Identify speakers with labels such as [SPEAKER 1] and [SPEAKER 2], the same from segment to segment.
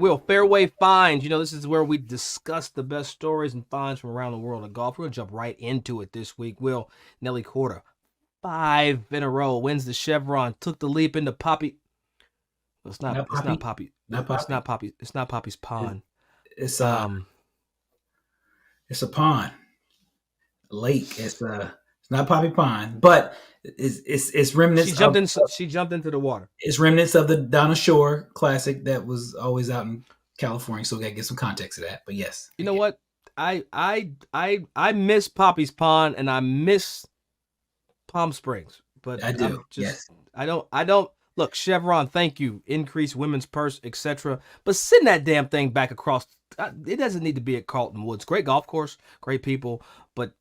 [SPEAKER 1] Will, fairway finds. This is where we discuss the best stories and finds from around the world of golf. We're gonna jump right into it this week. Will, Nelly Korda, 5 in a row, wins the Chevron, took the leap into Poppy. Well, it's not.
[SPEAKER 2] Not
[SPEAKER 1] It's not
[SPEAKER 2] Poppy.
[SPEAKER 1] Poppy.
[SPEAKER 2] Not
[SPEAKER 1] It's
[SPEAKER 2] Poppy.
[SPEAKER 1] not Poppy. It's not Poppy's pond.
[SPEAKER 2] It's
[SPEAKER 1] Um,
[SPEAKER 2] it's a pond, a lake. It's not Poppy Pond, but it's remnants.
[SPEAKER 1] She jumped into the water.
[SPEAKER 2] It's remnants of the Donna Shore Classic that was always out in California. So we gotta get some context to that. But yes,
[SPEAKER 1] You know what? I miss Poppy's Pond and I miss Palm Springs, but
[SPEAKER 2] I do. Yes.
[SPEAKER 1] I don't look, Chevron, thank you, increase women's purse, etc. But send that damn thing back across. It doesn't need to be at Carlton Woods. Great golf course, great people, but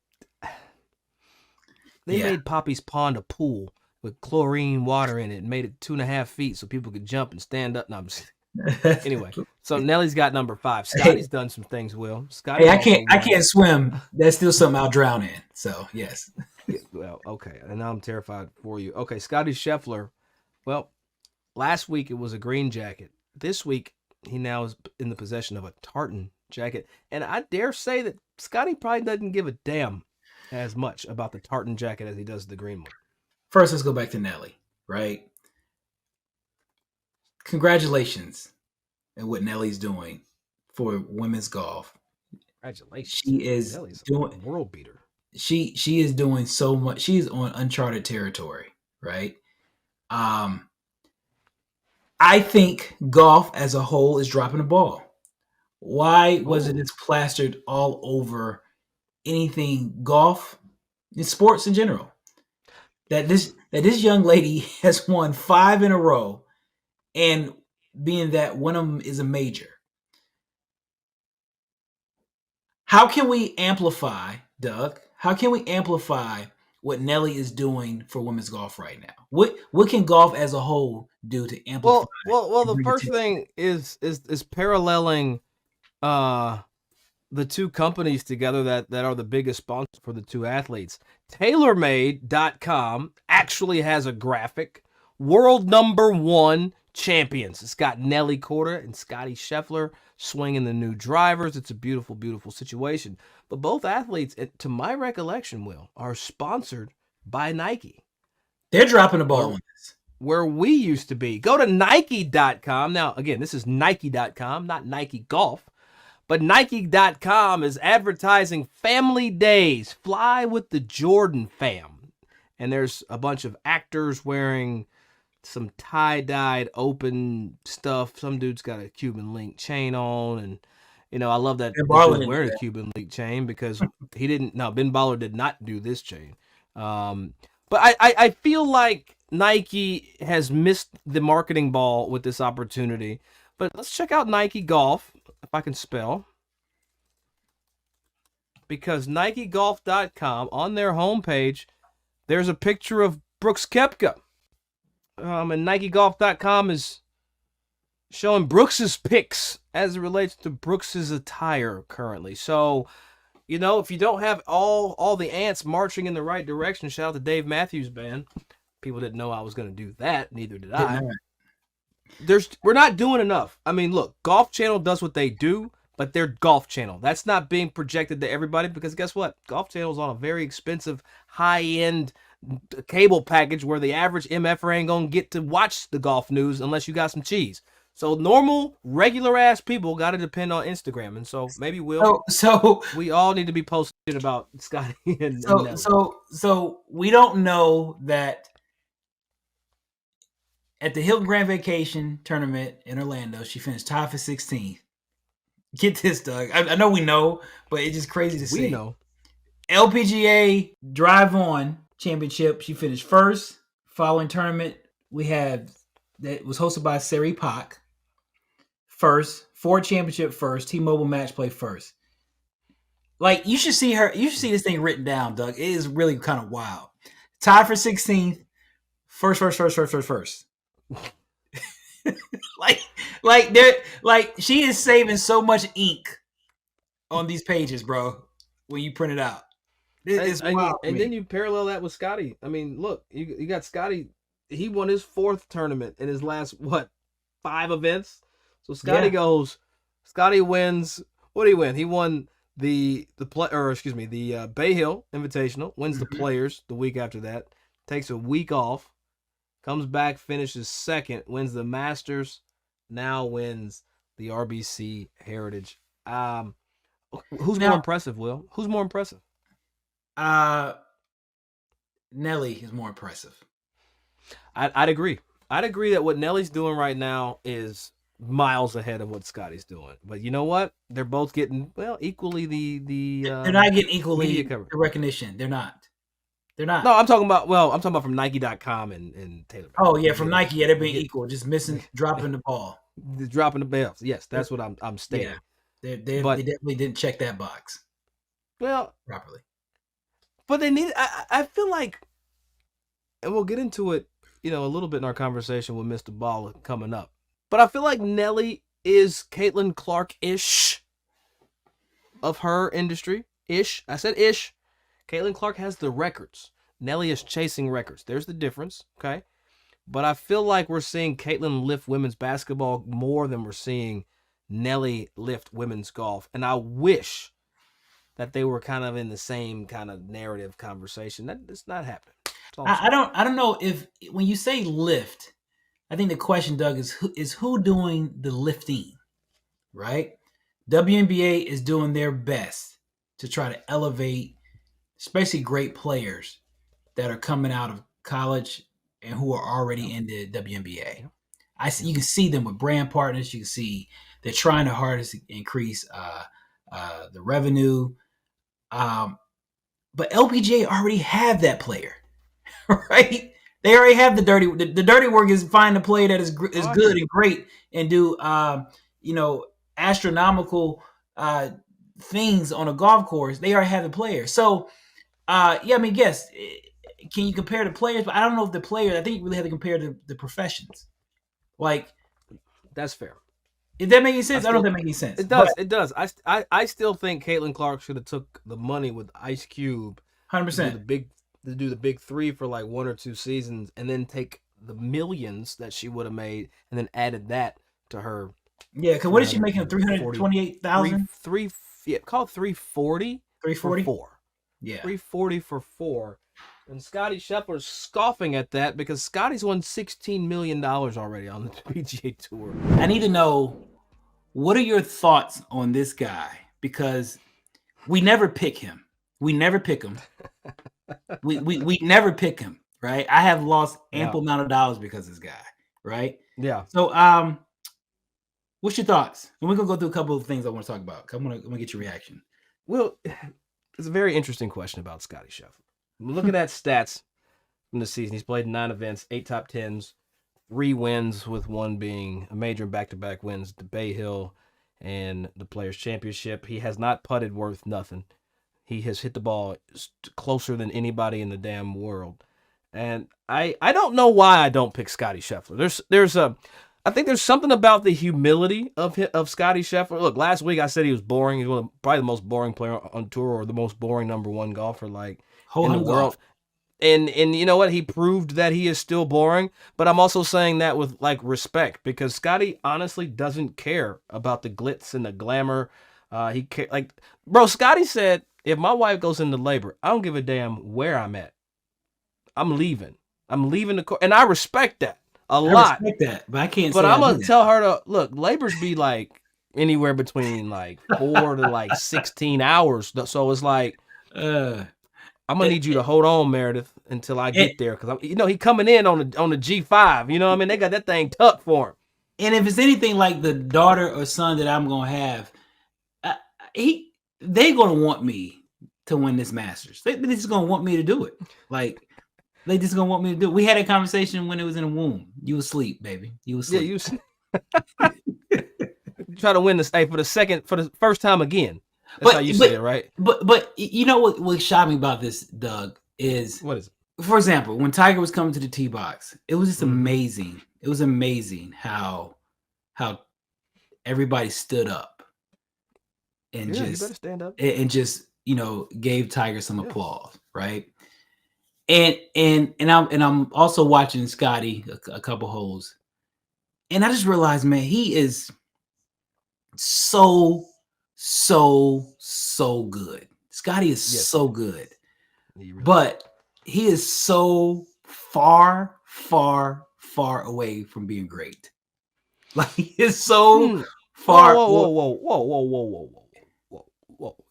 [SPEAKER 1] they made Poppy's Pond a pool with chlorine water in it and made it 2.5 feet so people could jump and stand up. No, I'm just anyway. So Nelly's got number 5. Scottie's done some things. Will Scottie?
[SPEAKER 2] Hey, I can't swim. That's still something I'll drown in. So yes.
[SPEAKER 1] Well, okay, and now I'm terrified for you. Okay, Scottie Scheffler. Well, last week it was a green jacket. This week he now is in the possession of a tartan jacket, and I dare say that Scottie probably doesn't give a damn as much about the tartan jacket as he does the green one.
[SPEAKER 2] First, let's go back to Nelly. Right. Congratulations at what Nelly's doing for women's golf.
[SPEAKER 1] Congratulations.
[SPEAKER 2] She is
[SPEAKER 1] Nelly's
[SPEAKER 2] doing
[SPEAKER 1] a world beater.
[SPEAKER 2] She is doing so much. She's on uncharted territory, right? I think golf as a whole is dropping the ball. Why wasn't it plastered all over anything golf, in sports in general? That this young lady has won 5 in a row, and being that one of them is a major. How can we amplify, Doug? How can we amplify what Nelly is doing for women's golf right now? What can golf as a whole do to amplify?
[SPEAKER 1] Well. The first thing is paralleling the two companies together that are the biggest sponsors for the two athletes. TaylorMade.com actually has a graphic. World #1 champions. It's got Nelly Korda and Scottie Scheffler swinging the new drivers. It's a beautiful, beautiful situation. But both athletes, to my recollection, Will, are sponsored by Nike.
[SPEAKER 2] They're dropping the ball on this.
[SPEAKER 1] Where we used to be. Go to Nike.com. Now, again, this is Nike.com, not Nike Golf. But Nike.com is advertising Family Days. Fly with the Jordan fam. And there's a bunch of actors wearing some tie-dyed open stuff. Some dude's got a Cuban link chain on, and I love that he's wearing a Cuban link chain because Ben Baller did not do this chain. But I feel like Nike has missed the marketing ball with this opportunity. But let's check out Nike Golf, if I can spell. Because NikeGolf.com, on their homepage, there's a picture of Brooks Koepka. And NikeGolf.com is showing Brooks's pics as it relates to Brooks's attire currently. So, if you don't have all the ants marching in the right direction, shout out to Dave Matthews Band. People didn't know I was going to do that. Neither did I. We're not doing enough. I mean, look, Golf Channel does what they do, but they're Golf Channel. That's not being projected to everybody because guess what? Golf Channel's on a very expensive, high-end cable package where the average MFer ain't gonna get to watch the golf news unless you got some cheese. So normal, regular-ass people got to depend on Instagram, and so maybe we all need to be posting about Scottie and Nelly.
[SPEAKER 2] So we don't know that at the Hilton Grand Vacation tournament in Orlando, she finished tied for 16th. Get this, Doug. I know we know, but it's just crazy to see.
[SPEAKER 1] We know.
[SPEAKER 2] LPGA Drive On Championship, she finished first. Following tournament, we had that was hosted by Seri Pak. First, Ford Championship first, T-Mobile Match Play first. Like, you should see this thing written down, Doug. It is really kind of wild. Tied for 16th. First. like she is saving so much ink on these pages, bro, when you print it out.
[SPEAKER 1] And then you parallel that with Scottie. I mean, look, you got Scottie. He won his 4th tournament in his last 5 events. So Scottie
[SPEAKER 2] Yeah.
[SPEAKER 1] Scottie wins. What did he win? He won the Bay Hill Invitational. Wins the Players the week after that. Takes a week off. Comes back, finishes second. Wins the Masters. Now wins the RBC Heritage. Who's more impressive, Will? Who's more impressive?
[SPEAKER 2] Nelly is more impressive.
[SPEAKER 1] I'd agree. I'd agree that what Nelly's doing right now is miles ahead of what Scottie's doing. But you know what? They're both getting equally the
[SPEAKER 2] They're not getting equally
[SPEAKER 1] media
[SPEAKER 2] the
[SPEAKER 1] coverage.
[SPEAKER 2] recognition. They're not.
[SPEAKER 1] No, I'm talking about from Nike.com and Taylor.
[SPEAKER 2] Oh yeah, from Nike, yeah, they're being equal, just dropping the ball.
[SPEAKER 1] Dropping the bells. Yes, that's what I'm stating.
[SPEAKER 2] Yeah. They definitely didn't check that box.
[SPEAKER 1] Well,
[SPEAKER 2] properly.
[SPEAKER 1] But they need. I feel like, and we'll get into it, a little bit in our conversation with Mr. Ball coming up. But I feel like Nelly is Caitlin Clark-ish of her industry. Ish. I said ish. Caitlin Clark has the records. Nelly is chasing records. There's the difference, okay? But I feel like we're seeing Caitlin lift women's basketball more than we're seeing Nelly lift women's golf. And I wish that they were kind of in the same kind of narrative conversation. That's not happening.
[SPEAKER 2] I don't know if when you say lift, I think the question, Doug, is who doing the lifting, right? WNBA is doing their best to try to elevate, especially great players that are coming out of college and who are already in the WNBA. You can see them with brand partners. You can see they're trying their hardest to increase the revenue. But LPGA already have that player, right? They already have the dirty work is find a player that is good and great and do astronomical things on a golf course. They already have the player. So yes, can you compare the players? But I don't know if the players. I think you really have to compare the professions. Like,
[SPEAKER 1] that's fair.
[SPEAKER 2] If that makes sense, I don't know if that makes sense.
[SPEAKER 1] It does. It does. I still think Caitlin Clark should have took the money with Ice Cube
[SPEAKER 2] 100%.
[SPEAKER 1] To do the big three for like 1 or 2 seasons, and then take the millions that she would have made, and then added that to her.
[SPEAKER 2] Yeah, because what is she making? 328,000.
[SPEAKER 1] Call it 340.
[SPEAKER 2] 340
[SPEAKER 1] for 4. Yeah, 340 for 4. And Scottie Scheffler's scoffing at that because Scottie's won $16 million already on the PGA Tour.
[SPEAKER 2] I need to know, what are your thoughts on this guy? Because we never pick him. We never pick him. we never pick him, right? I have lost ample amount of dollars because of this guy, right?
[SPEAKER 1] Yeah.
[SPEAKER 2] So, what's your thoughts? And we're gonna go through a couple of things I want to talk about. I'm gonna get your reaction.
[SPEAKER 1] Well, it's a very interesting question about Scottie Scheffler. Looking at stats from the season, he's played 9 events, 8 top 10s, 3 wins, with 1 being a major and back-to-back wins, the Bay Hill and the Players Championship. He has not putted worth nothing. He has hit the ball closer than anybody in the damn world. And I don't know why I don't pick Scottie Scheffler. I think there's something about the humility of Scottie Scheffler. Look, last week I said he was boring. He's probably the most boring player on tour, or the most boring number 1 golfer in the world. And you know what? He proved that he is still boring. But I'm also saying that with respect, because Scottie honestly doesn't care about the glitz and the glamour. Scottie said, if my wife goes into labor, I don't give a damn where I'm at. I'm leaving. I'm leaving the court. And I respect that a lot.
[SPEAKER 2] I respect that, but I can't.
[SPEAKER 1] But I'm going to tell her to, look, labors be anywhere between 4 to 16 hours. So it's I'm going to need you to hold on, Meredith, until I get there. Because, he coming in on the G5. You know what I mean? They got that thing tucked for him.
[SPEAKER 2] And if it's anything like the daughter or son that I'm going to have, they're going to want me to win this Masters. They're just going to want me to do it. They just going to want me to do it. We had a conversation when it was in the womb. You was asleep, baby. You was asleep.
[SPEAKER 1] Yeah, try to win this for the first time again. That's how you say it, right?
[SPEAKER 2] But you know what shocked me about this, Doug, is
[SPEAKER 1] what is it?
[SPEAKER 2] For example, when Tiger was coming to the tee box, it was just amazing. It was amazing how everybody stood up and
[SPEAKER 1] you better stand up
[SPEAKER 2] and just gave Tiger some applause, right? And I'm also watching Scottie a couple holes, and I just realized, man, he is so good. Scottie is
[SPEAKER 1] Yes.
[SPEAKER 2] so good.
[SPEAKER 1] He really
[SPEAKER 2] But he is so far away from being great. Like he is so far.
[SPEAKER 1] Whoa.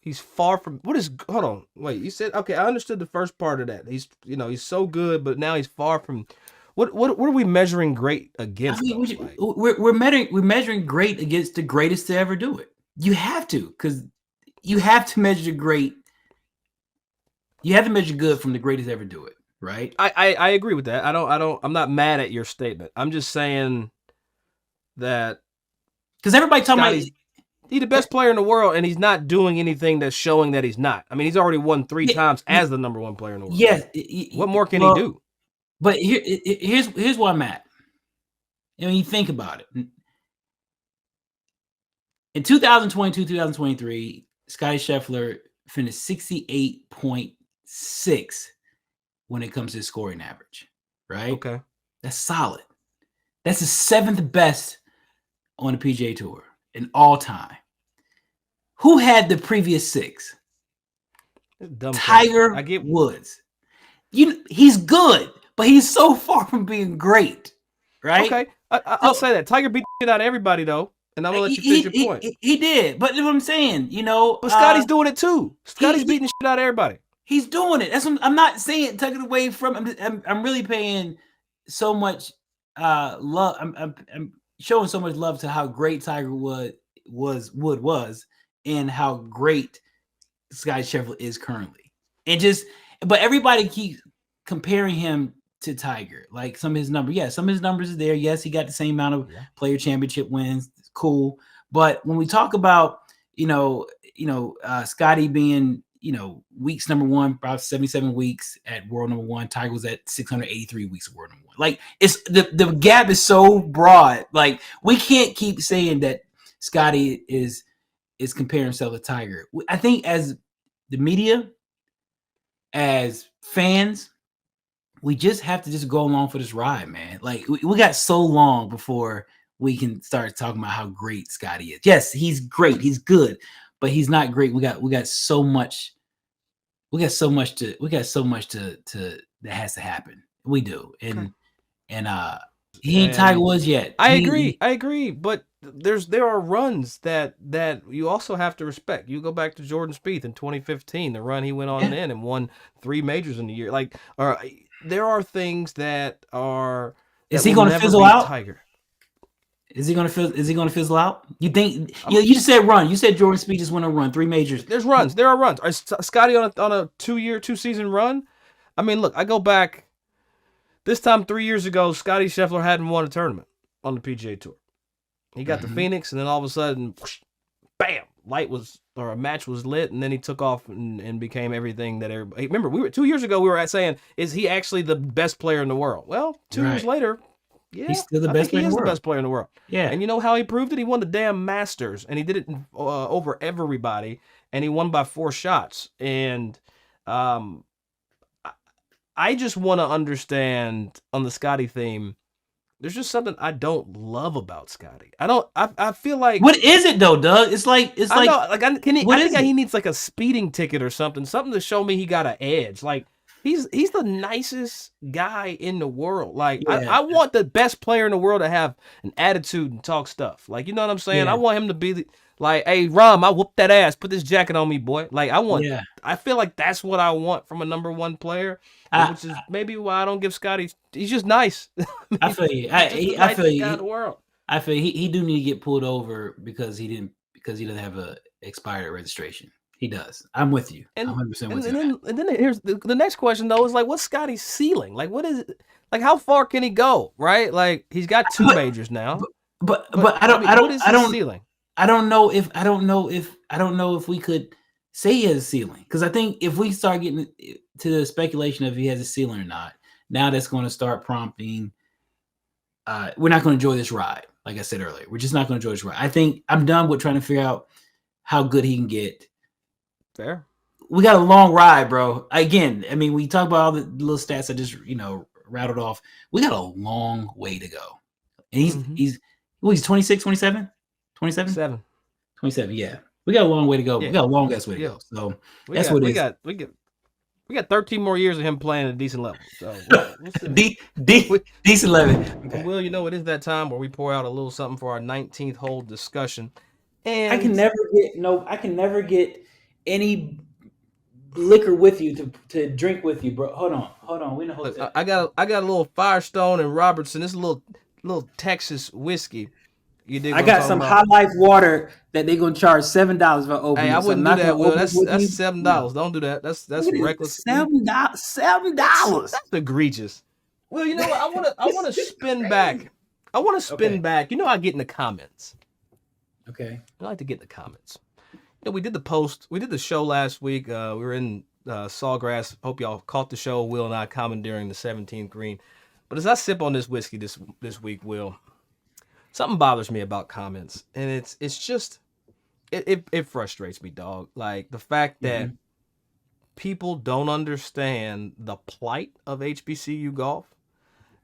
[SPEAKER 1] He's far from what is hold on. Wait, you said okay, I understood the first part of that. He's so good, but now he's far from what are we measuring great against?
[SPEAKER 2] I mean,
[SPEAKER 1] like,
[SPEAKER 2] we're measuring great against the greatest to ever do it. You have to, because you have to measure great. You have to measure good from the greatest to ever do it, right?
[SPEAKER 1] I agree with that. I'm not mad at your statement. I'm just saying that
[SPEAKER 2] because everybody talking about
[SPEAKER 1] he's the best player in the world, and he's not doing anything that's showing that he's not. I mean, he's already won 3 times as the number 1 player in the world.
[SPEAKER 2] Yes.
[SPEAKER 1] What more can he do?
[SPEAKER 2] But here's where I'm at. And when you think about it, in 2022, 2023, Scottie Scheffler finished 68.6 when it comes to his scoring average, right?
[SPEAKER 1] Okay.
[SPEAKER 2] That's solid. That's the 7th best on the PGA Tour in all time. Who had the previous 6? Tiger Woods. He's good, but he's so far from being great, right?
[SPEAKER 1] Okay, I'll say that. Tiger beat the shit out of everybody, though, and I'm going to let you finish your point.
[SPEAKER 2] He did, but what I'm saying,
[SPEAKER 1] But Scottie's doing it, too. Scottie's beating the shit out of everybody.
[SPEAKER 2] He's doing it. That's what I'm not saying take it away from him. I'm really paying so much love. I'm showing so much love to how great Tiger Wood was and how great Scottie Scheffler is currently. But everybody keeps comparing him to Tiger. Like some of his numbers. Yeah, some of his numbers are there. Yes, he got the same amount of player championship wins. Cool. But when we talk about, Scottie being, weeks number 1, about 77 weeks at world number 1. Tiger was at 683 weeks of world number 1. Like it's the gap is so broad. Like we can't keep saying that Scottie is comparing himself to Tiger. I think as the media, as fans, we just have to just go along for this ride, man. Like we got so long before we can start talking about how great Scottie is. Yes, he's great. He's good, but he's not great. We got so much to that has to happen. We do. And he ain't Tiger Woods yet.
[SPEAKER 1] I agree, but there are runs that you also have to respect. You go back to Jordan Spieth in 2015, the run he went on and won 3 majors in a year. Like, there are things that are.
[SPEAKER 2] Is he going to fizzle out? Tiger. Is he going to fizzle out? You think? You just said run. You said Jordan Spieth just went on a run, 3 majors.
[SPEAKER 1] There's runs. There are runs. Is Scottie on a 2-season run? I mean, look, I go back. This time 3 years ago, Scottie Scheffler hadn't won a tournament on the PGA Tour. He got to Phoenix, and then all of a sudden, whoosh, bam! A match was lit, and then he took off and became everything that everybody. Remember, 2 years ago we were saying, is he actually the best player in the world? Well, 2 years later,
[SPEAKER 2] he's still the best player in the world.
[SPEAKER 1] The best player in the world.
[SPEAKER 2] Yeah,
[SPEAKER 1] and you know how he proved it? He won the damn Masters, and he did it over everybody, and he won by 4 shots. And I just want to understand on the Scottie theme. There's just something I don't love about Scottie. I feel like.
[SPEAKER 2] What is it though, Doug? It's like.
[SPEAKER 1] I think he needs like a speeding ticket or something to show me he got an edge. Like he's the nicest guy in the world. Like I want the best player in the world to have an attitude and talk stuff. Like you know what I'm saying? I want him to be like, hey Rom, I whooped that ass. Put this jacket on me, boy. Like I feel like that's what I want from a number 1 player. Which is maybe why I don't give Scottie. He's just nice.
[SPEAKER 2] I feel you. I feel you. I feel he do need to get pulled over because he doesn't have a expired registration. He does. I'm with you. I'm 100% with you.
[SPEAKER 1] And then here's the next question though is like, what's Scottie's ceiling? Like, what is it? Like, how far can he go? Right? Like, he's got 2 majors now.
[SPEAKER 2] But I don't.
[SPEAKER 1] What is his ceiling?
[SPEAKER 2] I don't know if we could say he has a ceiling, because I think if we start getting to the speculation of if he has a ceiling or not, now that's going to start prompting. We're not going to enjoy this ride, like I said earlier. We're just not going to enjoy this ride. I think I'm done with trying to figure out how good he can get.
[SPEAKER 1] Fair.
[SPEAKER 2] We got a long ride, bro. Again, I mean, we talk about all the little stats I just rattled off. We got a long way to go, and he's 26, 27, 27. 27. Yeah, we got a long way to go.
[SPEAKER 1] Yeah.
[SPEAKER 2] We got a long ass way to
[SPEAKER 1] Yeah.
[SPEAKER 2] go. So
[SPEAKER 1] We
[SPEAKER 2] that's
[SPEAKER 1] got
[SPEAKER 2] what it
[SPEAKER 1] we
[SPEAKER 2] is.
[SPEAKER 1] got we got 13 more years of him playing at a decent level. So we'll see.
[SPEAKER 2] Decent 11.
[SPEAKER 1] And
[SPEAKER 2] Okay.
[SPEAKER 1] Will, you know, it is that time where we pour out a little something for our 19th hole discussion.
[SPEAKER 2] I can
[SPEAKER 1] And
[SPEAKER 2] never get I can never get any liquor with you to drink with you, bro. Hold on. We in a
[SPEAKER 1] look,
[SPEAKER 2] hotel.
[SPEAKER 1] I got a little Firestone and Robertson. This is a little Texas whiskey. You dig
[SPEAKER 2] I
[SPEAKER 1] what I'm
[SPEAKER 2] got
[SPEAKER 1] talking
[SPEAKER 2] some
[SPEAKER 1] about?
[SPEAKER 2] High Life water that they're gonna charge $7 for
[SPEAKER 1] Hey,
[SPEAKER 2] opening
[SPEAKER 1] I
[SPEAKER 2] it. So I'm
[SPEAKER 1] wouldn't do
[SPEAKER 2] not gonna
[SPEAKER 1] that, Will.
[SPEAKER 2] open it with
[SPEAKER 1] That's
[SPEAKER 2] you. No.
[SPEAKER 1] $7. Don't do that. That's
[SPEAKER 2] Look at it.
[SPEAKER 1] reckless.
[SPEAKER 2] $7. $7.
[SPEAKER 1] That's egregious. Well, you know what? I wanna
[SPEAKER 2] This is
[SPEAKER 1] spin
[SPEAKER 2] crazy.
[SPEAKER 1] back. I want to spin
[SPEAKER 2] Okay.
[SPEAKER 1] back. You know, I get in the comments.
[SPEAKER 2] Okay.
[SPEAKER 1] I like to get in the comments. You know, we did the show last week. We were in Sawgrass. Hope y'all caught the show. Will and I commandeering the 17th green. But as I sip on this whiskey this week, Will, something bothers me about comments, and it's just it frustrates me, dog. Like the fact that
[SPEAKER 2] Mhm.
[SPEAKER 1] people don't understand the plight of HBCU golf,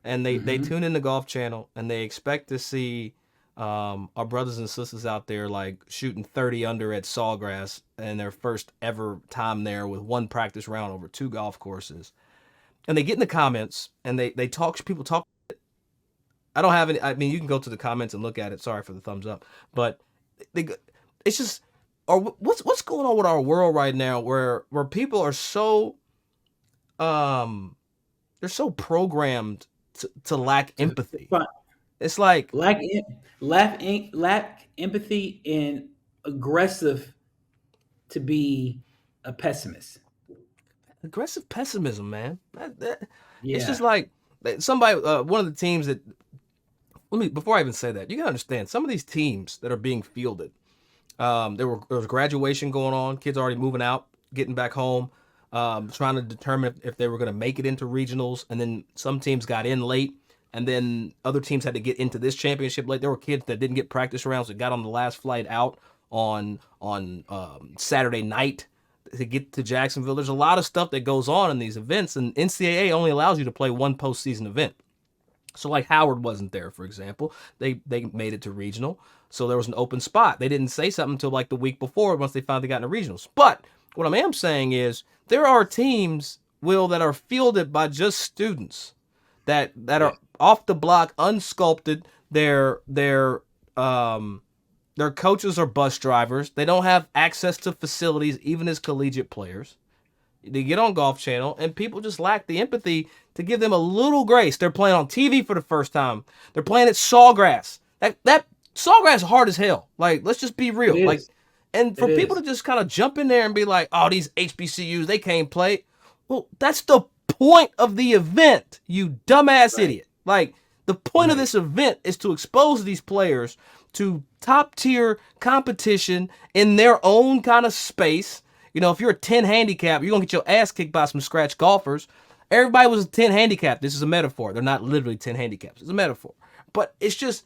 [SPEAKER 1] and they
[SPEAKER 2] Mhm.
[SPEAKER 1] tune in the Golf Channel and they expect to see our brothers and sisters out there like shooting 30 under at Sawgrass in their first ever time there with one practice round over 2 golf courses. And they get in the comments and they talk. People talk. I don't have any. I mean, you can go to the comments and look at it. Sorry for the thumbs up, but it's just. Or what's going on with our world right now, where people are so they're so programmed to lack empathy. It's like
[SPEAKER 2] lack empathy and aggressive to be a pessimist.
[SPEAKER 1] aggressive pessimism, man. It's
[SPEAKER 2] Yeah.
[SPEAKER 1] just like somebody, one of the teams that. Before I even say that, you gotta understand some of these teams that are being fielded. There was graduation going on. Kids already moving out, getting back home, trying to determine if they were going to make it into regionals. And then some teams got in late, and then other teams had to get into this championship late. There were kids that didn't get practice rounds that got on the last flight out on Saturday night to get to Jacksonville. There's a lot of stuff that goes on in these events, and NCAA only allows you to play one postseason event. So like Howard wasn't there, for example. They made it to regional. So there was an open spot. They didn't say something until like the week before once they finally got into regionals. But what I am saying is there are teams, Will, that are fielded by just students that are off the block, unsculpted. Their coaches are bus drivers. They don't have access to facilities, even as collegiate players. They get on Golf Channel, and people just lack the empathy to give them a little grace. They're playing on TV for the first time. They're playing at Sawgrass. That Sawgrass is hard as hell. Like, let's just be real. Like, and for people to just kind of jump in there and be like, "Oh, these HBCUs, they can't play." Well, that's the point of the event, you dumbass idiot. Like, the point of this event is to expose these players to top tier competition in their own kind of space. You know, if you're a 10 handicap, you're going to get your ass kicked by some scratch golfers. Everybody was a 10 handicap. This is a metaphor. They're not literally 10 handicaps. It's a metaphor. But it's just,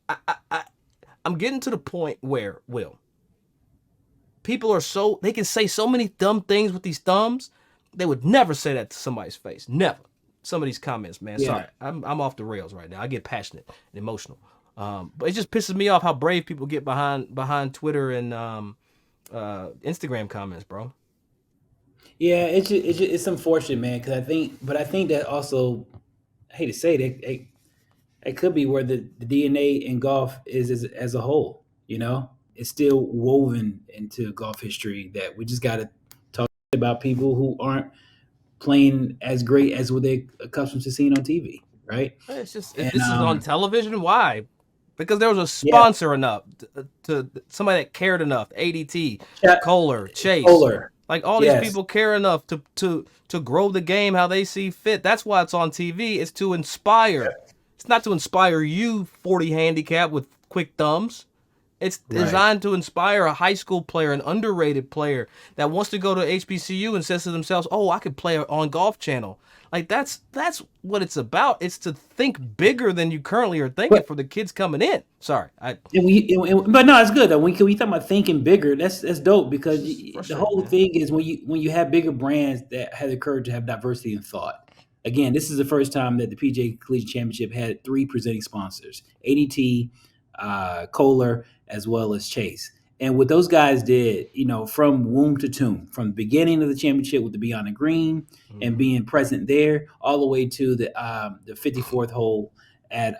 [SPEAKER 1] I'm getting to the point where, Will, people are so, they can say so many dumb things with these thumbs. They would never say that to somebody's face. Never. Some of these comments, man.
[SPEAKER 2] Yeah.
[SPEAKER 1] Sorry. I'm off the rails right now. I get passionate and emotional. But it just pisses me off how brave people get behind Twitter and Instagram comments, bro.
[SPEAKER 2] Yeah, it's unfortunate, man. Because I think that also, I hate to say it, it could be where the DNA in golf is as a whole. You know, it's still woven into golf history that we just got to talk about people who aren't playing as great as what they're accustomed to seeing on TV, right?
[SPEAKER 1] It's just, if
[SPEAKER 2] And
[SPEAKER 1] this is on television, why? Because there was a sponsor enough to somebody that cared enough. ADT, Kohler, Chase, like all these people care enough to grow the game how they see fit. That's why it's on TV. It's to inspire. It's not to inspire you, 40 handicap with quick thumbs. It's designed to inspire a high school player, an underrated player that wants to go to HBCU and says to themselves, "Oh, I could play on Golf Channel." Like that's what it's about. It's to think bigger than you currently are thinking for the kids coming in. Sorry, but
[SPEAKER 2] no, it's good though. When we talk about thinking bigger, that's dope because the whole thing is when you have bigger brands that have the courage to have diversity in thought. Again, this is the first time that the PGA Collegiate Championship had 3 presenting sponsors: ADT, Kohler, as well as Chase. And what those guys did, from womb to tomb, from the beginning of the championship with the Beyond the Green and being present there, all the way to the 54th hole at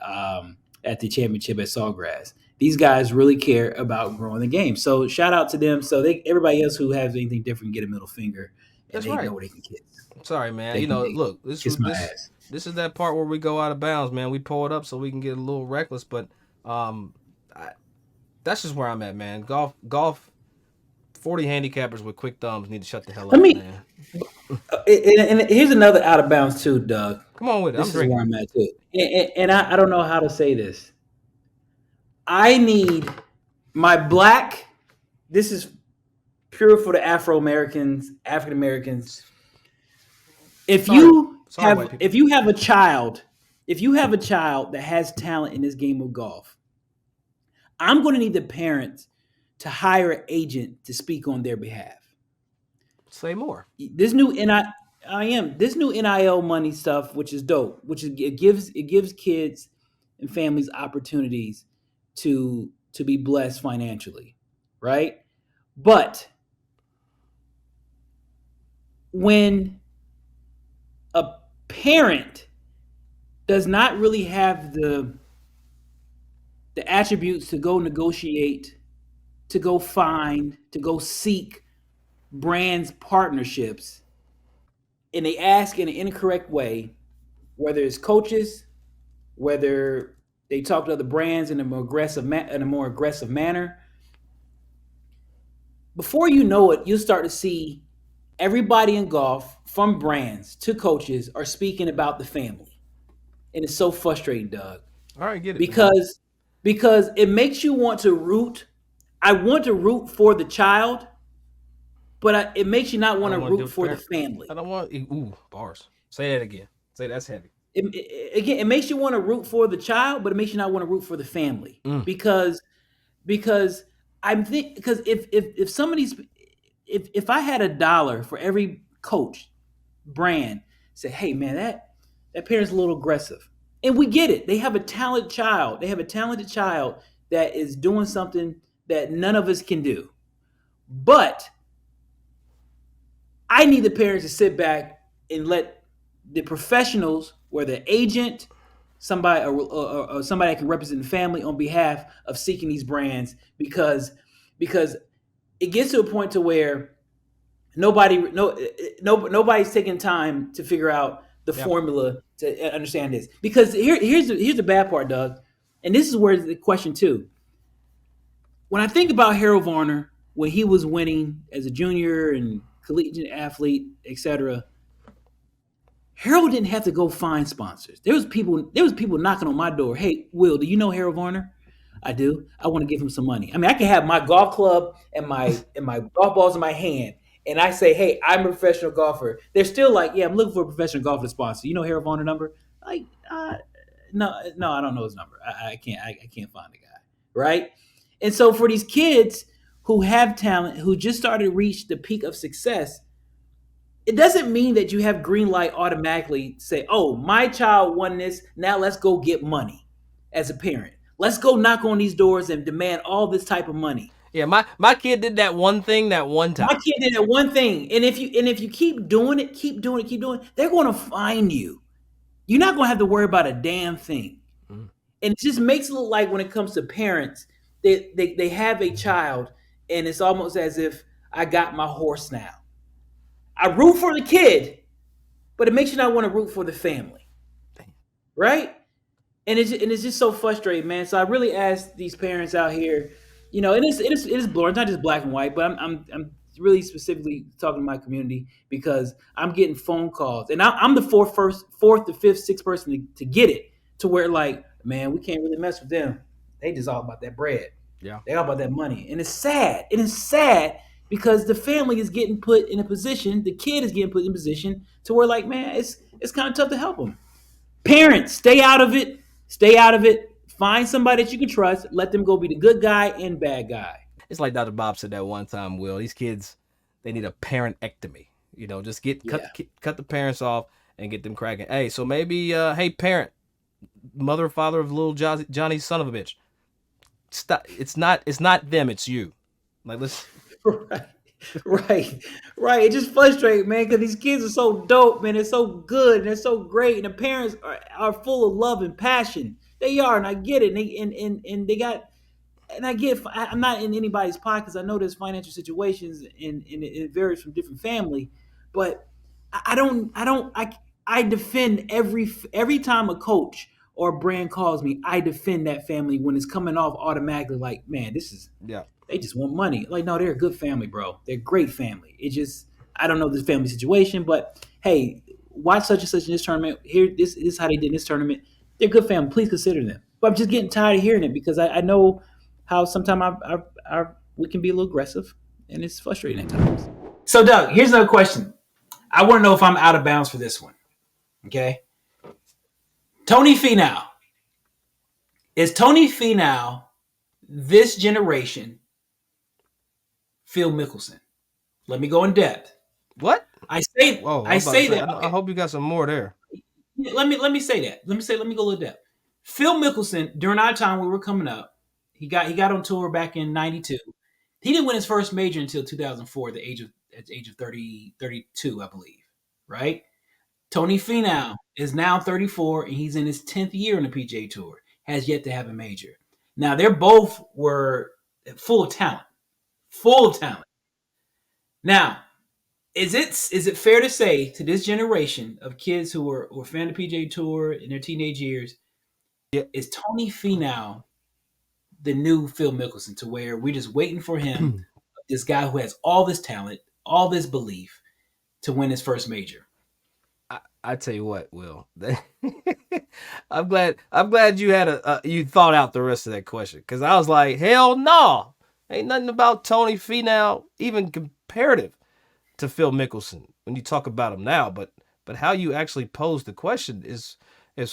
[SPEAKER 2] the championship at Sawgrass. These guys really care about growing the game. So shout out to them. So everybody else who has anything different get a middle finger, and
[SPEAKER 1] That's
[SPEAKER 2] they
[SPEAKER 1] right.
[SPEAKER 2] know where they can kiss.
[SPEAKER 1] Sorry, man. Look, this is that part where we go out of bounds, man. We pull it up so we can get a little reckless, but that's just where I'm at, man. Golf. 40 handicappers with quick thumbs need to shut the hell up, man.
[SPEAKER 2] And here's another out of bounds too, Doug.
[SPEAKER 1] Come on with it.
[SPEAKER 2] This is where I'm at too. And I don't know how to say this. I need my black. This is pure for the African Americans. If you have a child that has talent in this game of golf, I'm going to need the parents to hire an agent to speak on their behalf.
[SPEAKER 1] Say more.
[SPEAKER 2] This new NIL money stuff, which is dope, it gives kids and families opportunities to be blessed financially, right? But when a parent does not really have the attributes to go negotiate, to go find, to go seek brands partnerships, and they ask in an incorrect way, whether it's coaches, whether they talk to other brands in a more aggressive manner, before you know it, you'll start to see everybody in golf, from brands to coaches, are speaking about the family, and it's so frustrating, Doug.
[SPEAKER 1] All right, get it.
[SPEAKER 2] Because it makes you want to root. I want to root for the child, but it makes you not want to root for the family.
[SPEAKER 1] I don't want bars. Say that again. Say that's heavy.
[SPEAKER 2] It makes you want to root for the child, but it makes you not want to root for the family because if somebody's if I had $1 for every coach brand say, hey man, that parent's a little aggressive, and we get it. They have a talented child. That is doing something that none of us can do. But I need the parents to sit back and let the professionals, whether agent, somebody or somebody that can represent the family on behalf of seeking these brands, because it gets to a point to where nobody's taking time to figure out the formula to understand this. Because here's the bad part, Doug, and this is where the question too. When I think about Harold Varner, when he was winning as a junior and collegiate athlete, etc., Harold didn't have to go find sponsors. There was people knocking on my door. Hey, Will, do you know Harold Varner? I do. I want to give him some money. I mean, I can have my golf club and my golf balls in my hand, and I say, hey, I'm a professional golfer. They're still like, yeah, I'm looking for a professional golfer to sponsor. You know Harold Varner number? Like, no, I don't know his number. I can't find the guy, right? And so for these kids who have talent, who just started to reach the peak of success, it doesn't mean that you have green light automatically say, oh, my child won this. Now let's go get money as a parent. Let's go knock on these doors and demand all this type of money.
[SPEAKER 1] Yeah, my kid did that one thing that one time.
[SPEAKER 2] My kid did that one thing. And if you keep doing it, they're going to find you. You're not going to have to worry about a damn thing. Mm. And it just makes it look like when it comes to parents, they have a child, and it's almost as if I got my horse now. I root for the kid, but it makes you not want to root for the family, right? And it's just so frustrating, man. So I really ask these parents out here, and it is blurred. It's not just black and white, but I'm really specifically talking to my community because I'm getting phone calls, and I'm the fourth to fifth, sixth person to get it, to where like, man, we can't really mess with them. They just all about that bread.
[SPEAKER 1] Yeah,
[SPEAKER 2] they all about that money, and it's sad. It is sad. Because the family is getting put in a position, the kid is getting put in a position to where, like, man, it's kind of tough to help them. Parents, stay out of it. Stay out of it. Find somebody that you can trust. Let them go be the good guy and bad guy.
[SPEAKER 1] It's like Dr. Bob said that one time, Will. These kids, they need a parentectomy. Just cut the parents off and get them cracking. Hey, so maybe, hey, parent, mother or father of little Johnny's son of a bitch. Stop. It's not them. It's you. Like, let's.
[SPEAKER 2] Right, right. It just frustrates, man, because these kids are so dope, man. They're so good and they're so great, and the parents are full of love and passion. They are, and I get it. And they got, and I get. I'm not in anybody's pockets. I know there's financial situations, and it varies from different family, but I defend every time a coach or a brand calls me. I defend that family when it's coming off automatically. Like, man, this is
[SPEAKER 1] Yeah.
[SPEAKER 2] they just want money. Like, no, they're a good family, bro. They're a great family. It just, I don't know this family situation, but hey, watch such and such in this tournament. Here, this is how they did in this tournament. They're a good family. Please consider them. But I'm just getting tired of hearing it because I know how sometimes we can be a little aggressive, and it's frustrating at times. So, Doug, here's another question. I want to know if I'm out of bounds for this one. Okay. Tony Finau. Is Tony Finau this generation Phil Mickelson? Let me go in depth.
[SPEAKER 1] What?
[SPEAKER 2] I say
[SPEAKER 1] Whoa,
[SPEAKER 2] I say that.
[SPEAKER 1] I hope you got some more there.
[SPEAKER 2] Let me say that. Let me go a little depth. Phil Mickelson, during our time we were coming up, he got on tour back in '92. He didn't win his first major until 2004, at the age of 32, I believe. Right? Tony Finau is now 34, and he's in his 10th year on the PGA Tour. Has yet to have a major. Now they're both were full of talent. Full of talent. Now, is it fair to say to this generation of kids who were fan of the PGA Tour in their teenage years,
[SPEAKER 1] Yeah.
[SPEAKER 2] is Tony Finau the new Phil Mickelson, to where we're just waiting for him, this guy who has all this talent, all this belief, to win his first major?
[SPEAKER 1] I tell you what, Will. I'm glad you had you thought out the rest of that question, because I was like, hell no, ain't nothing about Tony Finau even comparative to Phil Mickelson when you talk about him now. But how you actually pose the question is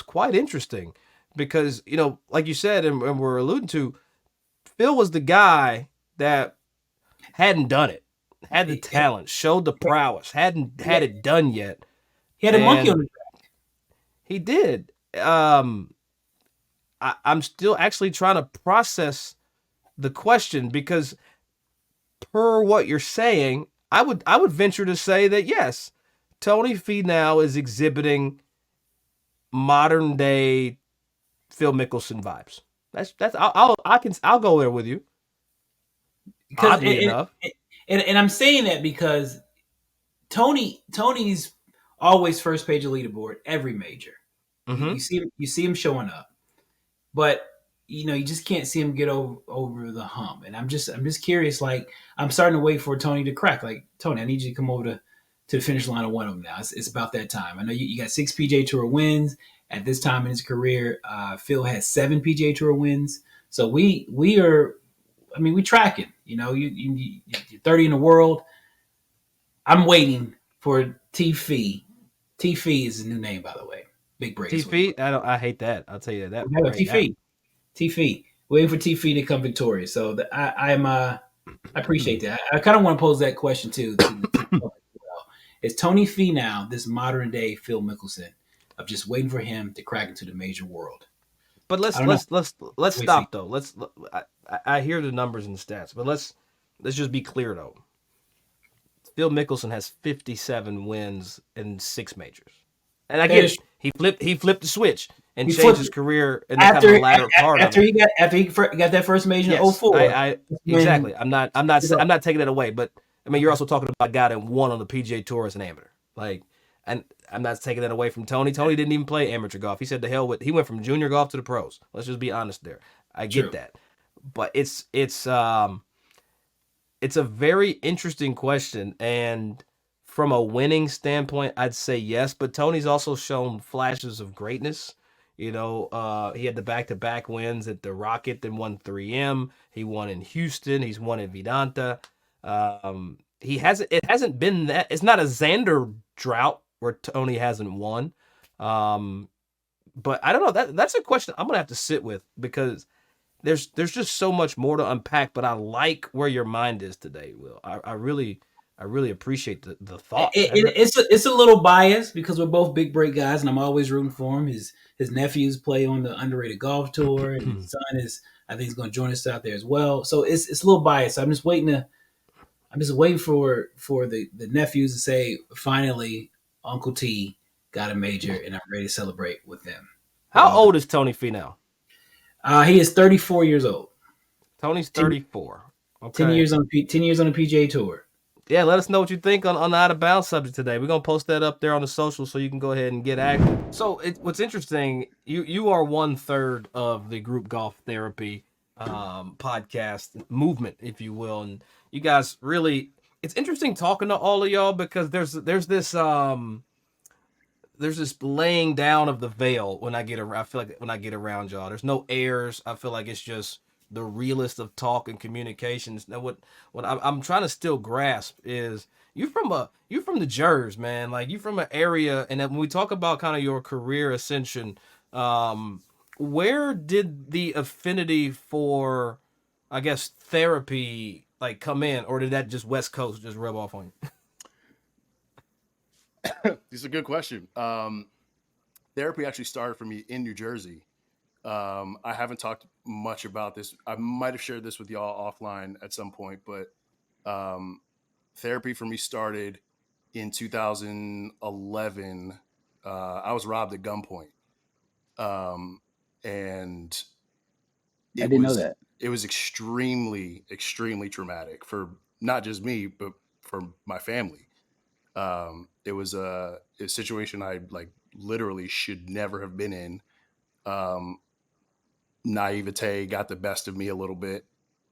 [SPEAKER 1] quite interesting, because like you said, and we're alluding to, Phil was the guy that hadn't done it, had the talent, showed the prowess, hadn't had it done yet.
[SPEAKER 2] He had a monkey on his back.
[SPEAKER 1] He did. I'm still actually trying to process the question, because per what you're saying, I would venture to say that yes, Tony Finau is exhibiting modern day Phil Mickelson vibes. I'll go there with you. Oddly enough,
[SPEAKER 2] and I'm saying that because Tony's always first page of leaderboard every major.
[SPEAKER 1] mm-hmm.
[SPEAKER 2] You see him showing up, but you just can't see him get over the hump. And I'm just curious. Like, I'm starting to wait for Tony to crack. Like, Tony, I need you to come over to the finish line of one of them now. It's about that time. I know you got 6 PGA Tour wins at this time in his career. Phil has 7 PGA Tour wins. So we are. I mean, we tracking. You're 30 in the world. I'm waiting for T-Fee. T-Fee is his new name, by the way. Big break.
[SPEAKER 1] T-Fee? I hate that. I'll tell you that.
[SPEAKER 2] T-Fee. T-Fee. Waiting for T-Fee to come victorious. So I appreciate that. I kind of want to pose that question too. Is Tony Finau this modern day Phil Mickelson of just waiting for him to crack into the major world?
[SPEAKER 1] But let's stop though. I hear the numbers and the stats, but let's just be clear though. Phil Mickelson has 57 wins in 6 majors, and I get it. He flipped the switch and changed his career in the kind of latter part
[SPEAKER 2] after he got that first major in 04.
[SPEAKER 1] Exactly. I'm not taking that away, but I mean, you're also talking about a guy that won on the PGA Tour as an amateur. Like, and I'm not taking that away from Tony. Tony didn't even play amateur golf. He said the hell with. He went from junior golf to the pros. Let's just be honest there. I get that, but it's a very interesting question, and from a winning standpoint, I'd say yes. But Tony's also shown flashes of greatness. He had the back-to-back wins at the Rocket, then won 3M. He won in Houston. He's won at Vedanta. It hasn't been that. It's not a Xander drought where Tony hasn't won. But I don't know. That's a question I'm gonna have to sit with, because there's just so much more to unpack. But I like where your mind is today, Will. I really I really appreciate the thought.
[SPEAKER 2] It's a little biased because we're both big break guys, and I'm always rooting for him. His nephews play on the underrated golf tour, and his son is, I think, he's going to join us out there as well. So it's a little biased. I'm just waiting for the nephews to say finally Uncle T got a major, and I'm ready to celebrate with them.
[SPEAKER 1] How old is Tony Finau?
[SPEAKER 2] He is 34 years old.
[SPEAKER 1] Tony's 34. Okay.
[SPEAKER 2] 10 years on the PGA Tour.
[SPEAKER 1] Yeah, let us know what you think on the Out of Bounds subject today. We're going to post that up there on the social so you can go ahead and get active. So what's interesting, you are 1/3 of the Group Golf Therapy podcast movement, if you will. And you guys really, it's interesting talking to all of y'all because there's this laying down of the veil when I get around. I feel like when I get around y'all, there's no airs. I feel like it's just the realest of talk and communications. Now, what I'm trying to still grasp is you from the Jers, man. Like you from an area, and when we talk about kind of your career ascension, where did the affinity for, I guess, therapy like come in, or did that just West Coast just rub off on you?
[SPEAKER 3] This is a good question. Therapy actually started for me in New Jersey. I haven't talked much about this. I might have shared this with y'all offline at some point, but therapy for me started in 2011. I was robbed at gunpoint. And
[SPEAKER 2] I didn't know that.
[SPEAKER 3] It was extremely, extremely traumatic for not just me, but for my family. It was a situation I like literally should never have been in. Naivete got the best of me a little bit,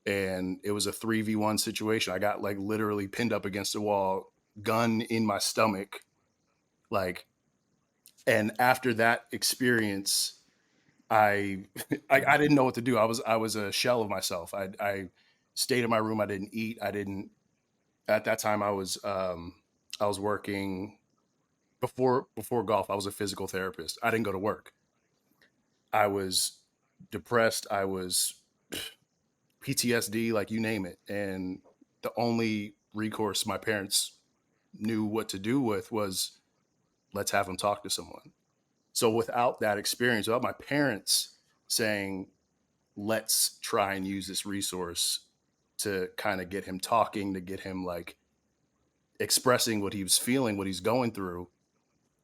[SPEAKER 3] and it was a 3v1 situation. I got like literally pinned up against the wall, gun in my stomach, like. And after that experience, I didn't know what to do. I was a shell of myself. I stayed in my room. I didn't eat. I didn't. At that time, I was working before golf. I was a physical therapist. I didn't go to work. I was depressed. I was PTSD, like you name it. And the only recourse my parents knew what to do with was let's have him talk to someone. So without that experience, without my parents saying, let's try and use this resource to kind of get him talking, to get him like expressing what he was feeling, what he's going through,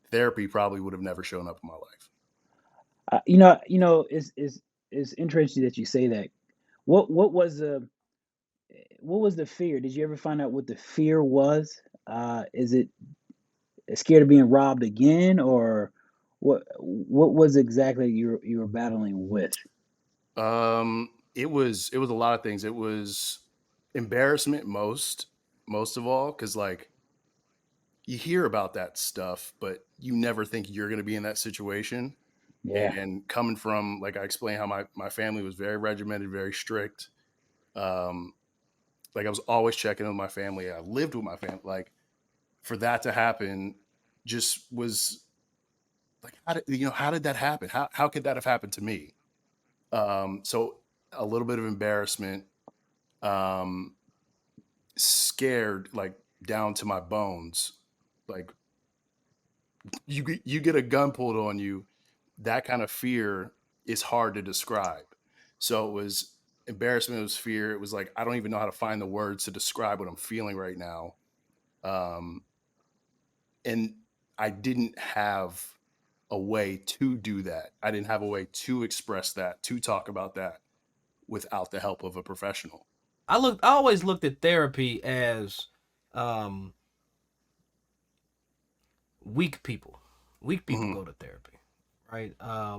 [SPEAKER 3] therapy probably would have never shown up in my life.
[SPEAKER 2] It's interesting that you say that. What was the fear? Did you ever find out what the fear was? Is it scared of being robbed again, or what was exactly you were battling with?
[SPEAKER 3] It was a lot of things. It was embarrassment most of all, because like you hear about that stuff, but you never think you're going to be in that situation.
[SPEAKER 2] Yeah.
[SPEAKER 3] And coming from, like I explained how my family was very regimented, very strict. Like I was always checking with my family. I lived with my family. Like for that to happen just was like, how did that happen? How could that have happened to me? So a little bit of embarrassment, scared, like down to my bones. Like you get a gun pulled on you, that kind of fear is hard to describe. So it was embarrassment, it was fear. It was like, I don't even know how to find the words to describe what I'm feeling right now. And I didn't have a way to do that. I didn't have a way to express that, to talk about that without the help of a professional.
[SPEAKER 1] I always looked at therapy as weak people. Weak people go to therapy, right?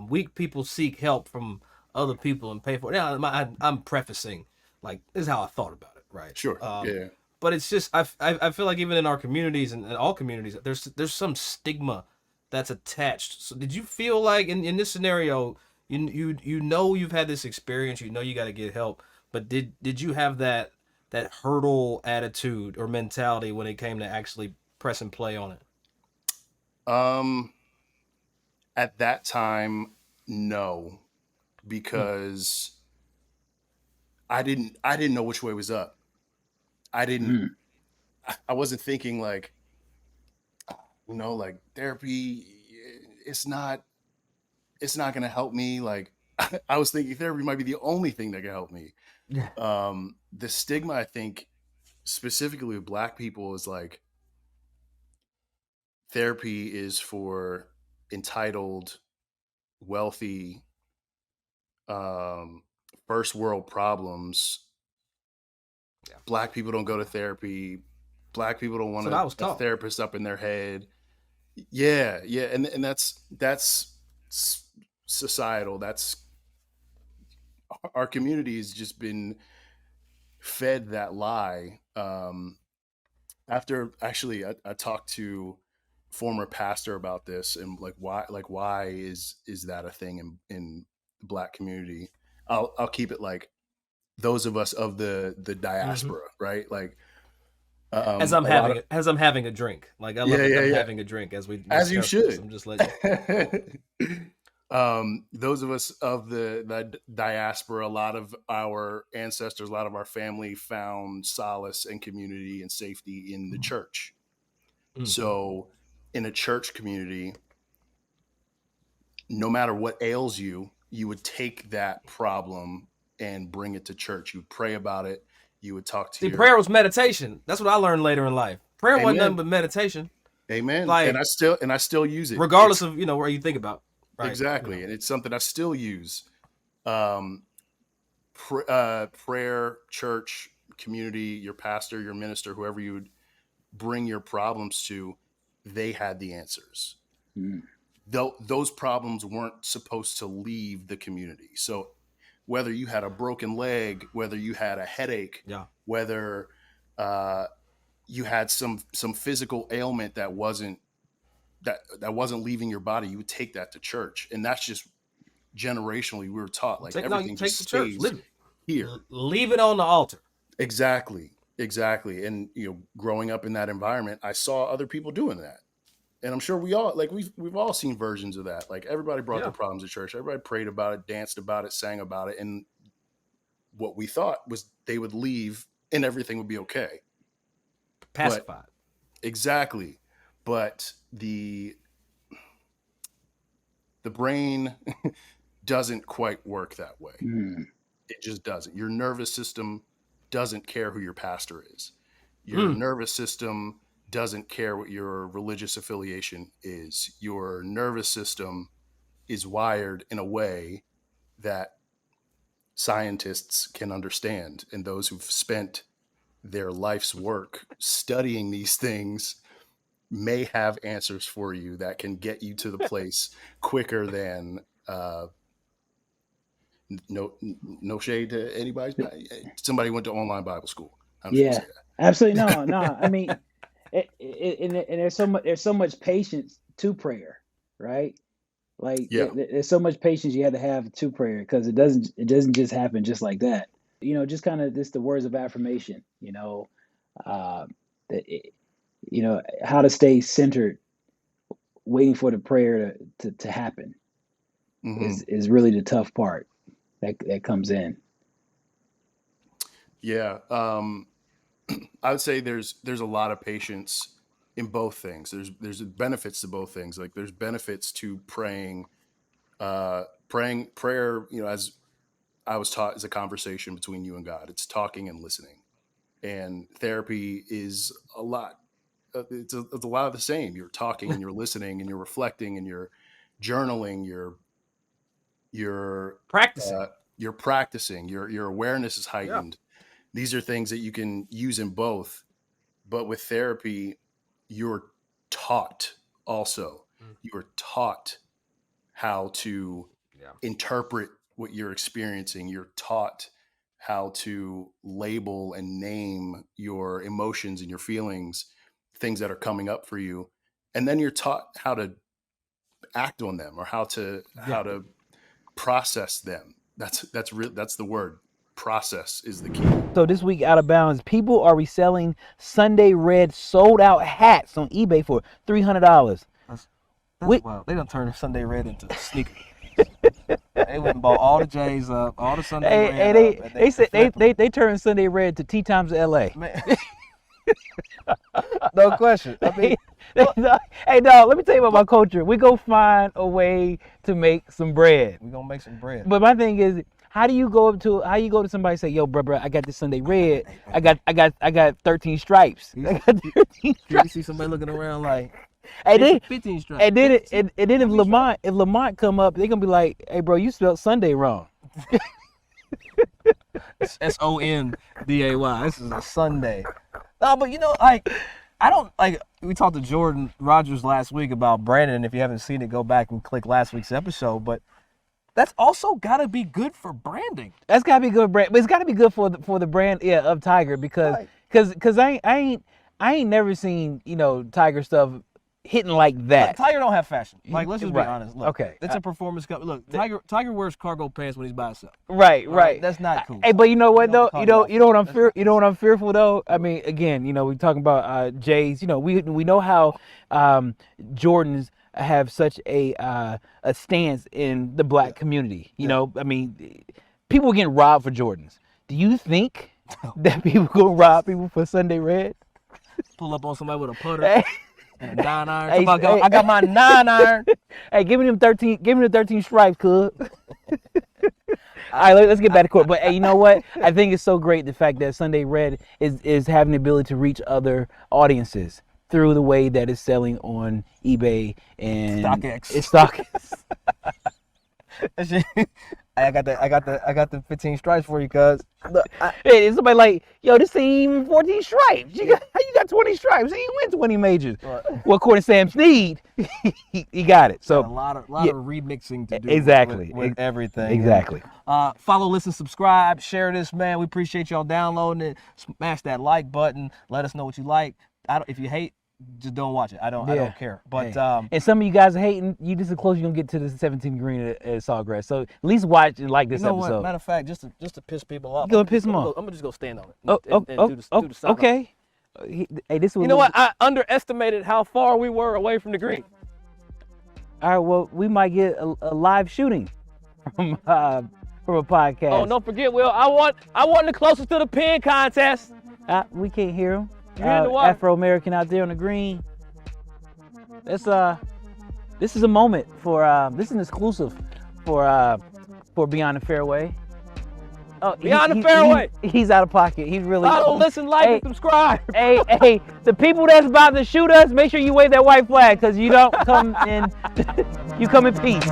[SPEAKER 1] Weak people seek help from other people and pay for it. Now, I'm prefacing, like, this is how I thought about it, right?
[SPEAKER 3] Sure. Yeah.
[SPEAKER 1] But it's just, I feel like even in our communities and in all communities, there's some stigma that's attached. So did you feel like in this scenario, you know you've had this experience, you know you got to get help, but did you have that hurdle attitude or mentality when it came to actually press and play on it?
[SPEAKER 3] At that time, no, because I didn't know which way was up. I didn't I wasn't thinking like, like therapy, it's not going to help me. Like I was thinking therapy might be the only thing that can help me.
[SPEAKER 2] Yeah.
[SPEAKER 3] The stigma, I think, specifically with Black people, is like therapy is for entitled, wealthy, first world problems.
[SPEAKER 1] Yeah.
[SPEAKER 3] Black people don't go to therapy. Black people don't want
[SPEAKER 1] That's what I was
[SPEAKER 3] a
[SPEAKER 1] taught.
[SPEAKER 3] therapist up in their head. Yeah, and that's societal. That's our community has just been fed that lie. After actually, I talked to former pastor about this, and like why is that a thing in the Black community? I'll keep it like those of us of the diaspora, right? Like
[SPEAKER 1] As I'm
[SPEAKER 3] a lot of,
[SPEAKER 1] having a drink. Like I love
[SPEAKER 3] yeah,
[SPEAKER 1] it.
[SPEAKER 3] yeah,
[SPEAKER 1] I'm
[SPEAKER 3] yeah,
[SPEAKER 1] having a drink as we
[SPEAKER 3] as you
[SPEAKER 1] discuss this.
[SPEAKER 3] should.
[SPEAKER 1] I'm just letting
[SPEAKER 3] Those of us of the diaspora, a lot of our ancestors, a lot of our family found solace and community and safety in the church. So in a church community, no matter what ails you, you would take that problem and bring it to church. You would pray about it. You would talk to
[SPEAKER 1] See,
[SPEAKER 3] your
[SPEAKER 1] prayer was meditation. That's what I learned later in life. Prayer wasn't nothing but meditation.
[SPEAKER 3] Amen.
[SPEAKER 1] Like,
[SPEAKER 3] and I still use it.
[SPEAKER 1] Regardless of, where you think about. Right?
[SPEAKER 3] Exactly. And it's something I still use. Prayer, church, community, your pastor, your minister, whoever you would bring your problems to, they had the answers. Though those problems weren't supposed to leave the community. So whether you had a broken leg, whether you had a headache, whether you had some physical ailment that wasn't leaving your body, you would take that to church. And that's just generationally we were taught, like everything just stays here.
[SPEAKER 1] Leave it on the altar.
[SPEAKER 3] Exactly. And growing up in that environment, I saw other people doing that. And I'm sure we've all seen versions of that. Like everybody brought their problems to church. Everybody prayed about it, danced about it, sang about it. And what we thought was they would leave and everything would be okay.
[SPEAKER 1] Pacified.
[SPEAKER 3] Exactly. But the brain doesn't quite work that way. It just doesn't. Your nervous system doesn't care who your pastor is. Your nervous system doesn't care what your religious affiliation is. Your nervous system is wired in a way that scientists can understand, and those who've spent their life's work studying these things may have answers for you that can get you to the place quicker than no shade to anybody. Somebody went to online Bible school.
[SPEAKER 2] Yeah, absolutely. No. I mean, and there's so much patience to prayer, right? Like there's so much patience you have to have to prayer, because it doesn't just happen just like that. Just kind of the words of affirmation. How to stay centered, waiting for the prayer to happen is really the tough part that comes in.
[SPEAKER 3] Yeah. I would say there's a lot of patience in both things. There's benefits to both things. Like there's benefits to praying. Prayer, as I was taught, is a conversation between you and God. It's talking and listening. And therapy is a lot. It's a lot of the same. You're talking and you're listening and you're reflecting and you're journaling. You're
[SPEAKER 1] practicing.
[SPEAKER 3] You're practicing. Your awareness is heightened. These are things that you can use in both. But with therapy, you're taught also. You are taught how to interpret what you're experiencing. You're taught how to label and name your emotions and your feelings, things that are coming up for you. And then you're taught how to act on them, or how to process them. That's the word. Process is the key.
[SPEAKER 4] So this week, Out of Bounds, people are reselling Sunday Red sold out hats on eBay for $300.
[SPEAKER 1] That's wild. They done turned Sunday Red into a sneaker. They went and bought all the J's up, all the Sunday Red.
[SPEAKER 4] They said they turned Sunday Red to Tea Times LA.
[SPEAKER 1] Man. No question. I mean,
[SPEAKER 4] Hey, dog, let me tell you about my culture. We go find a way to make some bread.
[SPEAKER 1] we're gonna make some bread.
[SPEAKER 4] But my thing is, how do you go to somebody and say, yo, bro, I got this Sunday red. I got 13 stripes. I got 13
[SPEAKER 1] You
[SPEAKER 4] stripes.
[SPEAKER 1] see somebody looking around like
[SPEAKER 4] And then
[SPEAKER 1] 15 stripes.
[SPEAKER 4] and then if Lamont come up, they're gonna be like, hey bro, you spelled Sunday wrong.
[SPEAKER 1] Sonday. This is a Sunday. No, but you know, like, I don't like. We talked to Jordan Rogers last week about Brandon. And if you haven't seen it, go back and click last week's episode. But that's also got to be good for branding.
[SPEAKER 4] That's gotta be good brand, but it's gotta be good for the brand, of Tiger because
[SPEAKER 1] Right.
[SPEAKER 4] I ain't never seen Tiger stuff hitting like that.
[SPEAKER 1] Look, Tiger don't have fashion. Like, let's just be
[SPEAKER 4] Right.
[SPEAKER 1] honest. Look,
[SPEAKER 4] Okay.
[SPEAKER 1] it's a performance company. Look, Tiger wears cargo pants when he's by himself.
[SPEAKER 4] Right.
[SPEAKER 1] That's not cool.
[SPEAKER 4] Hey, but you know what though?
[SPEAKER 1] Don't
[SPEAKER 4] You know
[SPEAKER 1] call
[SPEAKER 4] what I'm
[SPEAKER 1] it
[SPEAKER 4] fear.
[SPEAKER 1] off.
[SPEAKER 4] You know what I'm fearful though. I mean, again, we talking about Jays. We know how Jordans have such a stance in the black community. You know, I mean, people are getting robbed for Jordans. Do you think that people gonna rob people for Sunday red?
[SPEAKER 1] Pull up on somebody with a putter
[SPEAKER 4] Hey,
[SPEAKER 1] and a 9-iron.
[SPEAKER 4] Hey,
[SPEAKER 1] Somebody go,
[SPEAKER 4] hey,
[SPEAKER 1] I got my 9-iron.
[SPEAKER 4] hey, give me them 13. Give me the 13 stripes, cuz. All right, let's get back to court. But hey, you know what? I think it's so great the fact that Sunday Red is having the ability to reach other audiences through the way that it's selling on eBay and
[SPEAKER 1] StockX.
[SPEAKER 4] It's StockX.
[SPEAKER 1] I got the 15 stripes for you, cuz. Look,
[SPEAKER 4] Hey, it's somebody like, yo, this ain't even 14 stripes. How you got 20 stripes? He ain't win 20 majors.
[SPEAKER 1] Right.
[SPEAKER 4] Well, according to Sam Snead, he got it. So
[SPEAKER 1] a lot of remixing to do
[SPEAKER 4] Exactly.
[SPEAKER 1] with everything.
[SPEAKER 4] exactly.
[SPEAKER 1] Follow, listen, subscribe, share this, man. We appreciate y'all downloading it. Smash that like button. Let us know what you like. If you hate, just don't watch it. I don't care. But
[SPEAKER 4] Hey. And some of you guys are hating. You just as close you're gonna get to the 17 green at Sawgrass. So at least watch and like this
[SPEAKER 1] you know
[SPEAKER 4] episode.
[SPEAKER 1] what? Matter of fact, just to piss people off,
[SPEAKER 4] You gonna piss them off?
[SPEAKER 1] I'm gonna just go stand on it.
[SPEAKER 4] Oh,
[SPEAKER 1] and do the sign off.
[SPEAKER 4] okay. Hey, this was.
[SPEAKER 1] You know what? I underestimated how far we were away from the green.
[SPEAKER 4] All right, well, we might get a live shooting from a podcast.
[SPEAKER 1] Oh, don't forget, Will. I want the closest to the pin contest.
[SPEAKER 4] We can't hear him.
[SPEAKER 1] You hear the what?
[SPEAKER 4] Afro-American out there on the green. This is a moment for this is an exclusive for Beyond the Fairway. Oh,
[SPEAKER 1] Beyond the Fairway.
[SPEAKER 4] He's out of pocket. He's really.
[SPEAKER 1] Follow, listen, like,
[SPEAKER 4] Hey.
[SPEAKER 1] and subscribe.
[SPEAKER 4] Hey, the people that's about to shoot us, make sure you wave that white flag, because you don't come in. You come in peace.